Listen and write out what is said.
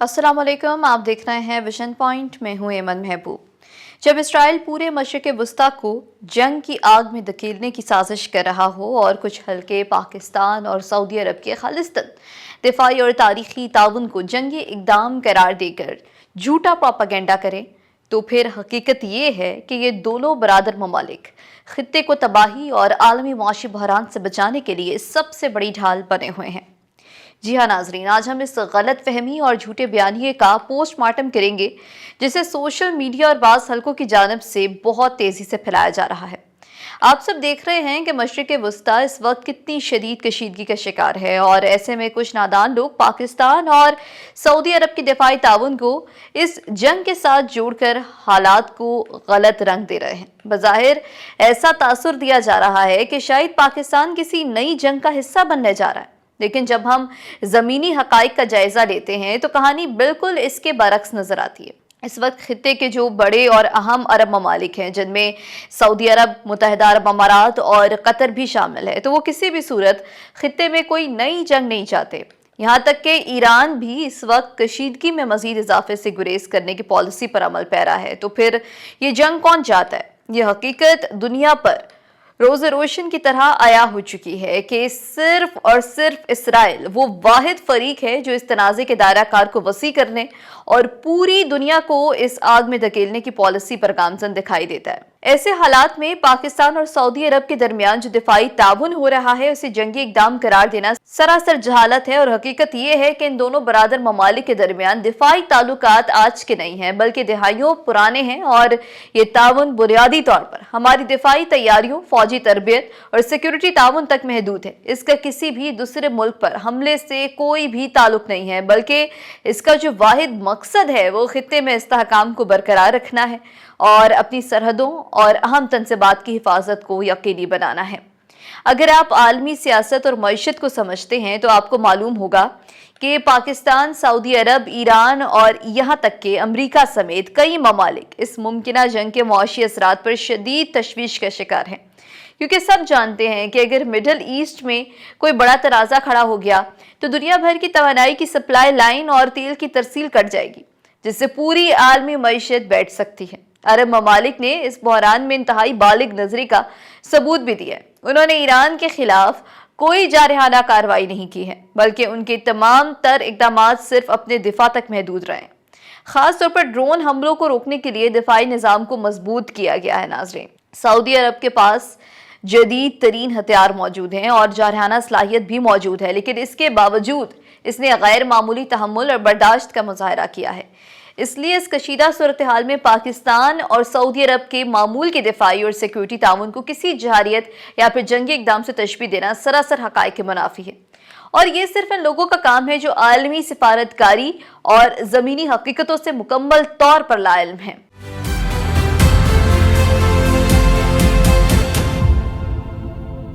अस्सलाम वालेकुम, आप देख रहे हैं विजन पॉइंट। मैं हूं एमन महबूब। जब इसराइल पूरे मशरिक़ वस्ता को जंग की आग में धकेलने की साजिश कर रहा हो और कुछ हल्के पाकिस्तान और सऊदी अरब के खालिस्तान दिफाई और तारीखी ताउन को जंगी इक़दाम करार देकर झूठा प्रोपेगेंडा करें, तो फिर हकीकत ये है कि ये दोनों बरादर ममालिक खित्ते को तबाही और आलमी मुआशी बहरान से बचाने के लिए सबसे बड़ी ढाल बने हुए हैं। जी हाँ नाजरीन, आज हम इस गलत फहमी और झूठे बयानिए का पोस्टमार्टम करेंगे जिसे सोशल मीडिया और बाज़ हलकों की जानिब से बहुत तेज़ी से फैलाया जा रहा है। आप सब देख रहे हैं कि मशरिक़ वस्ता इस वक्त कितनी शदीद कशीदगी का शिकार है और ऐसे में कुछ नादान लोग पाकिस्तान और सऊदी अरब के दिफाई ताउन को इस जंग के साथ जोड़कर हालात को गलत रंग दे रहे हैं। बज़ाहिर ऐसा तासुर दिया जा रहा है कि शायद पाकिस्तान किसी नई जंग का हिस्सा बनने जा रहा है, लेकिन जब हम ज़मीनी हक़ाइक़ का जायज़ा लेते हैं तो कहानी बिल्कुल इसके बरक्स नज़र आती है। इस वक्त खित्ते के जो बड़े और अहम अरब ममालिक हैं, जिनमें सऊदी अरब, मुत्तहिदा अरब अमारात और कतर भी शामिल है, तो वो किसी भी सूरत खित्ते में कोई नई जंग नहीं चाहते। यहाँ तक कि ईरान भी इस वक्त कशीदगी में मज़ीद इजाफे से गुरेज करने की पॉलिसी पर अमल पैरा है। तो फिर ये जंग कौन चाहता है? ये हकीकत दुनिया पर रोज़ रोशन की तरह आया हो चुकी है कि सिर्फ और सिर्फ इसराइल वो वाहिद फरीक है जो इस तनाज़े के दायरा कार को वसी करने और पूरी दुनिया को इस आग में धकेलने की पॉलिसी पर गामजन दिखाई देता है। ऐसे हालात में पाकिस्तान और सऊदी अरब के दरमियान जो दिफाई ताउन हो रहा है, उसे जंगी इक़दाम करार देना सरासर जहालत है। और हकीकत ये है कि इन दोनों बरादर ममालिक के दरमियान दिफाई ताल्लुकात आज के नहीं हैं, बल्कि दहाइयों पुराने हैं। और ये ताउन बुनियादी तौर पर हमारी दिफाई तैयारियों, फौजी तरबियत और सिक्योरिटी ताउन तक महदूद है। इसका किसी भी दूसरे मुल्क पर हमले से कोई भी ताल्लुक नहीं है, बल्कि इसका जो वाहिद मकसद है वो खित्ते में इस्तेहकाम को बरकरार रखना है और अपनी सरहदों और अहम तनसीबात की हिफाजत को यकीनी बनाना है। अगर आप आलमी सियासत और मईशत को समझते हैं तो आपको मालूम होगा कि पाकिस्तान, सऊदी अरब, ईरान और यहाँ तक कि अमरीका समेत कई ममालिक इस मुमकिना जंग के मुआशी असरात पर शदीद तशवीश का शिकार हैं, क्योंकि सब जानते हैं कि अगर मिडल ईस्ट में कोई बड़ा तनाज़ा खड़ा हो गया तो दुनिया भर की तवानाई की सप्लाई लाइन और तेल की तरसील कट जाएगी, जिससे पूरी आलमी मईशत बैठ सकती है। अरब ममालिक ने इस बहरान में इंतहाई बालिग नजरी का सबूत भी दिया है। उन्होंने ईरान के खिलाफ कोई जारहाना कार्रवाई नहीं की है, बल्कि उनके तमाम तर इक़दामात सिर्फ अपने दिफा तक महदूद रहे। खास तौर पर ड्रोन हमलों को रोकने के लिए दिफाई निज़ाम को मजबूत किया गया है। नाज़रीन, सऊदी अरब के पास जदीद तरीन हथियार मौजूद हैं और जारहाना सलाहियत भी मौजूद है, लेकिन इसके बावजूद इसने गैर मामूली तहम्मुल और बर्दाश्त का मुजाहरा किया है। इसलिए इस कशीदा सूरत हाल में पाकिस्तान और सऊदी अरब के मामूल के दिफाई और सिक्योरिटी ताउन को किसी जहारियत या फिर जंगी इक़दाम से तशबीह देना सरासर हक़ाइक़ के मुनाफी है। और ये सिर्फ इन लोगों का काम है जो आलमी सिफारतकारी और ज़मीनी हकीकतों से मुकम्मल तौर पर लाइल्म हैं।